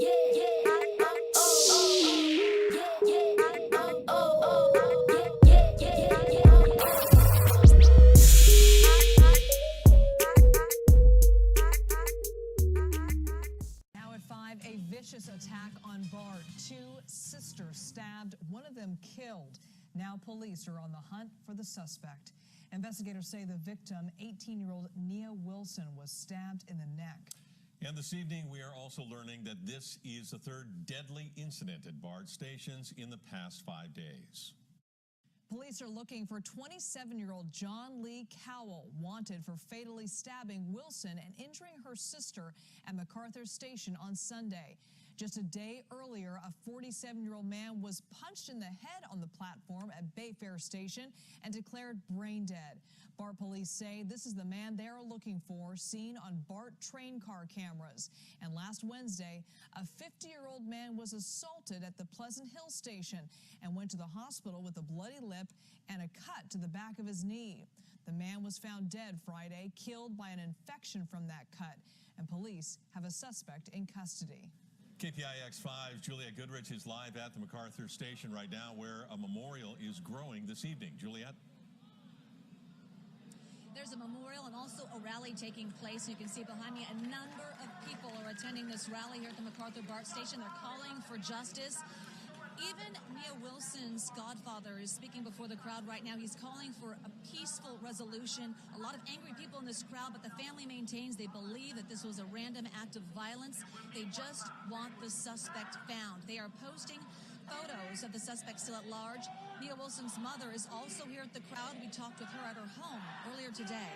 Now at 5, a vicious attack on Bart. 2 sisters stabbed, one of them killed. Now police are on the hunt for the suspect. Investigators say the victim, 18-year-old Nia Wilson, was stabbed in the neck. And this evening, we are also learning that this is the 3rd deadly incident at Bart stations in the past 5 days. Police are looking for 27-year-old John Lee Cowell, wanted for fatally stabbing Wilson and injuring her sister at MacArthur Station on Sunday. Just a day earlier, a 47-year-old man was punched in the head on the platform at Bayfair Station and declared brain dead. Bart police say this is the man they are looking for, seen on Bart train car cameras. And last Wednesday, a 50-year-old man was assaulted at the Pleasant Hill Station and went to the hospital with a bloody lip and a cut to the back of his knee. The man was found dead Friday, killed by an infection from that cut, and police have a suspect in custody. KPIX5's Juliet Goodrich is live at the MacArthur Station right now, where a memorial is growing this evening. Juliet? There's a memorial and also a rally taking place. You can see behind me a number of people are attending this rally here at the MacArthur BART station. They're calling for justice. Even Nia Wilson's godfather is speaking before the crowd right now. He's calling for a peaceful resolution. A lot of angry people in this crowd, but the family maintains they believe that this was a random act of violence. They just want the suspect found. They are posting photos of the suspect still at large. Nia Wilson's mother is also here at the crowd. We talked with her at her home earlier today.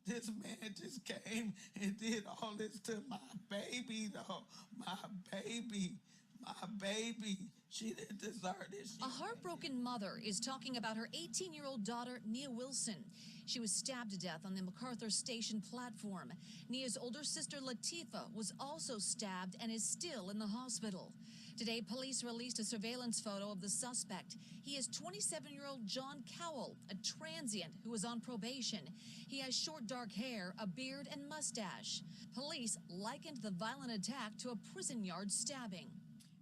This man just came and did all this to my baby, though. My baby. My baby, she didn't deserve this. A heartbroken mother is talking about her 18-year-old daughter, Nia Wilson. She was stabbed to death on the MacArthur Station platform. Nia's older sister, Latifah, was also stabbed and is still in the hospital. Today, police released a surveillance photo of the suspect. He is 27-year-old John Cowell, a transient who was on probation. He has short dark hair, a beard, and mustache. Police likened the violent attack to a prison yard stabbing.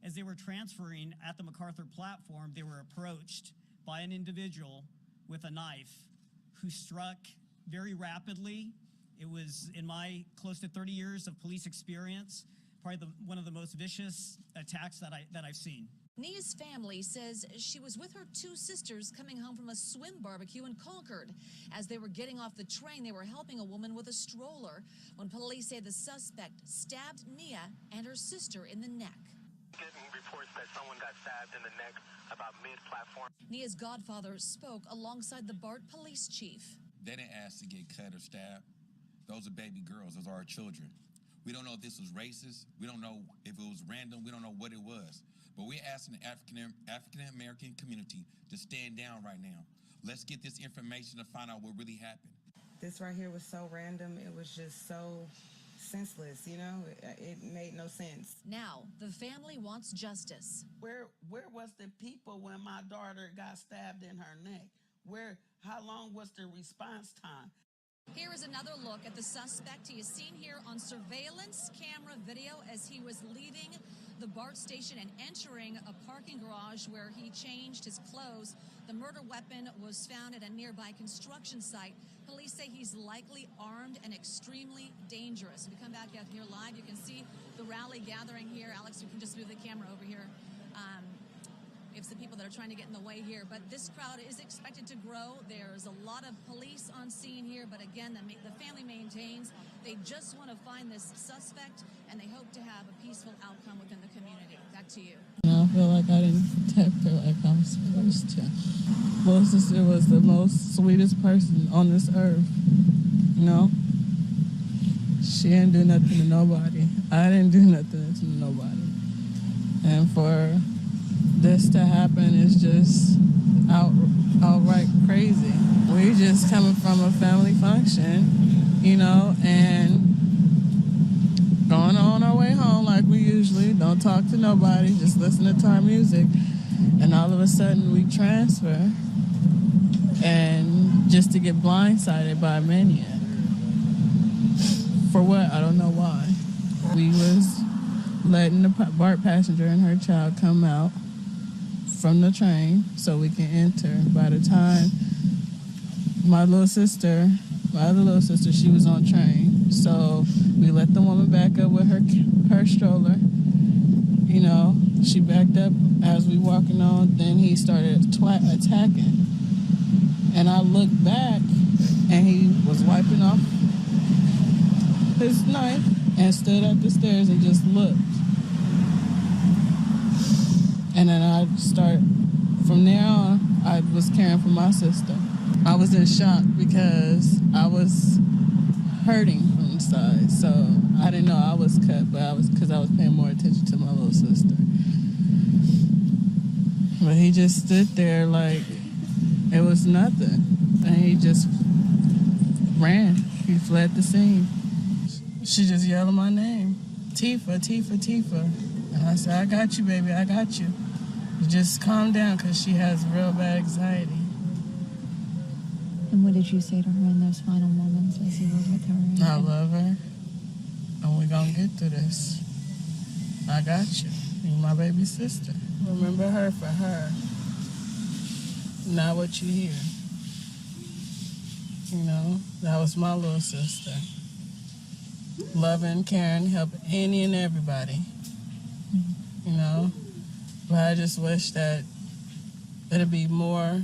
As they were transferring at the MacArthur platform, they were approached by an individual with a knife who struck very rapidly. It was, in my close to 30 years of police experience, probably one of the most vicious attacks that I've seen. Nia's family says she was with her 2 sisters coming home from a swim barbecue in Concord. As they were getting off the train, they were helping a woman with a stroller when police say the suspect stabbed Nia and her sister in the neck. Getting reports that someone got stabbed in the neck about mid-platform. Nia's godfather spoke alongside the BART police chief. They didn't ask to get cut or stabbed. Those are baby girls. Those are our children. We don't know if this was racist. We don't know if it was random. We don't know what it was. But we're asking the African-American community to stand down right now. Let's get this information to find out what really happened. This right here was so random. It was just so senseless, you know? It made no sense. Now, the family wants justice. Where was the people when my daughter got stabbed in her neck? How long was the response time? Here is another look at the suspect. He is seen here on surveillance camera video as he was leaving the BART station and entering a parking garage where he changed his clothes. The murder weapon was found at a nearby construction site. Police say he's likely armed and extremely dangerous. We come back out here live. You can see the rally gathering here. Alex, you can just move the camera over here. It's the people that are trying to get in the way here. But this crowd is expected to grow. There's a lot of police on scene here. But again, the family maintains they just want to find this suspect, and they hope to have a peaceful outcome within the community. Back to you. I feel like I didn't protect her like I was supposed to. My sister was the most sweetest person on this earth. You know? She didn't do nothing to nobody. I didn't do nothing to nobody. And for this to happen is just outright crazy. We just coming from a family function, you know, and going on our way home like we usually don't talk to nobody, just listening to our music, and all of a sudden we transfer, and just to get blindsided by a maniac. For what? I don't know why. We was letting the Bart passenger and her child come out from the train so we can enter. By the time my other little sister, she was on train. So we let the woman back up with her stroller. You know, she backed up as we walking on. Then he started attacking. And I looked back, and he was wiping off his knife and stood at the stairs and just looked. And then from there on, I was caring for my sister. I was in shock because I was hurting from inside. So I didn't know I was cut, but because I was paying more attention to my little sister. But he just stood there like it was nothing. And he just ran. He fled the scene. She just yelled my name. Tifa, Tifa, Tifa. And I said, I got you, baby, I got you. Just calm down, because she has real bad anxiety. And what did you say to her in those final moments as you were with her? I love her, and we're going to get through this. I got you. You're my baby sister. Remember her for her, not what you hear. You know, that was my little sister. Loving, caring, helping any and everybody. You know? But I just wish that it'd be more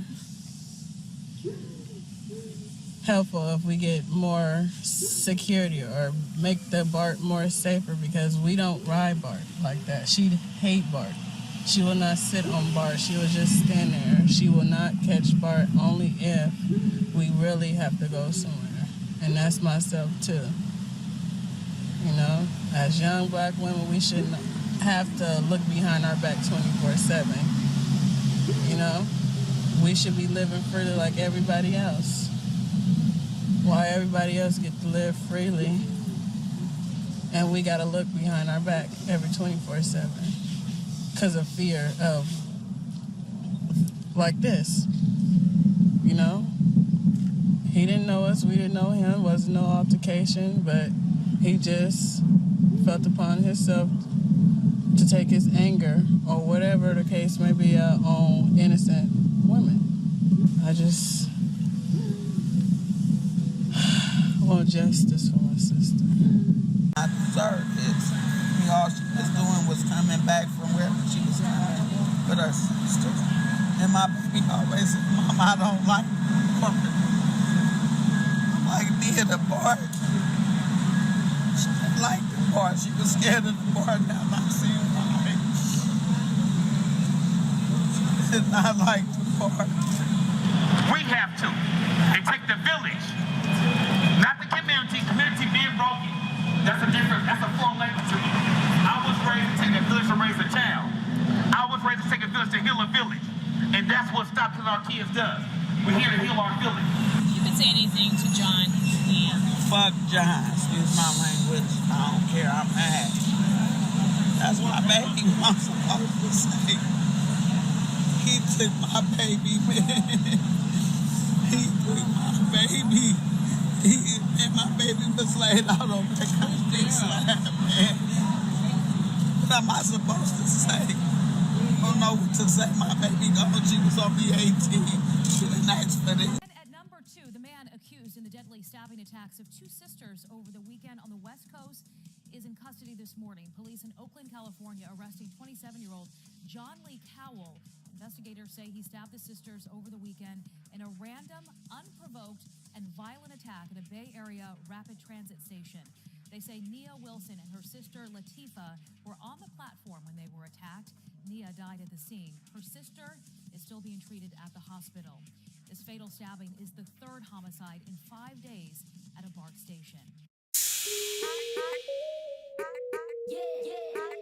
helpful if we get more security or make the Bart more safer, because we don't ride Bart like that. She'd hate Bart. She will not sit on Bart. She will just stand there. She will not catch Bart only if we really have to go somewhere. And that's myself too. You know, as young black women, we shouldn't have to look behind our back 24/7. You know, we should be living freely like everybody else. Why everybody else get to live freely and we gotta look behind our back every 24/7 because of fear of like this. You know, he didn't know us, we didn't know him. Wasn't no altercation, but he just felt upon himself to take his anger or whatever the case may be on innocent women. I just want justice for my sister. I deserved this. All she was doing was coming back from wherever she was coming with her sister. And my baby always said, Mom, I don't like Bart. I'm like, near the Bart. She didn't like the Bart. She was scared of the Bart. Now I'm seeing why. She did not like the Bart. We have to. It takes the village, not the community. Community being broken, that's a foreign language to me. I was raised to take a village to raise a child. I was raised to take a village to heal a village. And that's what Stop Killing Our Kids does. We're here to heal our village. You can say anything to John. Fuck John. Excuse my language. I don't care. I'm mad. That's what my baby was supposed to say. He took my baby, man. He took my baby. And my baby was laid out on the concrete slab, man. What am I supposed to say? I don't know what to say. My baby gone. She was only 18. She didn't ask for this. And at number 2, the man accused in the deadly stabbing attacks of 2 sisters over the weekend on the West Coast is in custody this morning. Police in Oakland, California, arresting 27-year-old John Lee Cowell. Investigators say he stabbed the sisters over the weekend in a random, unprovoked, and violent attack at a Bay Area rapid transit station. They say Nia Wilson and her sister Latifah were on the platform when they were attacked. Nia died at the scene. Her sister is still being treated at the hospital. This fatal stabbing is the 3rd homicide in 5 days at a BART station. Yeah.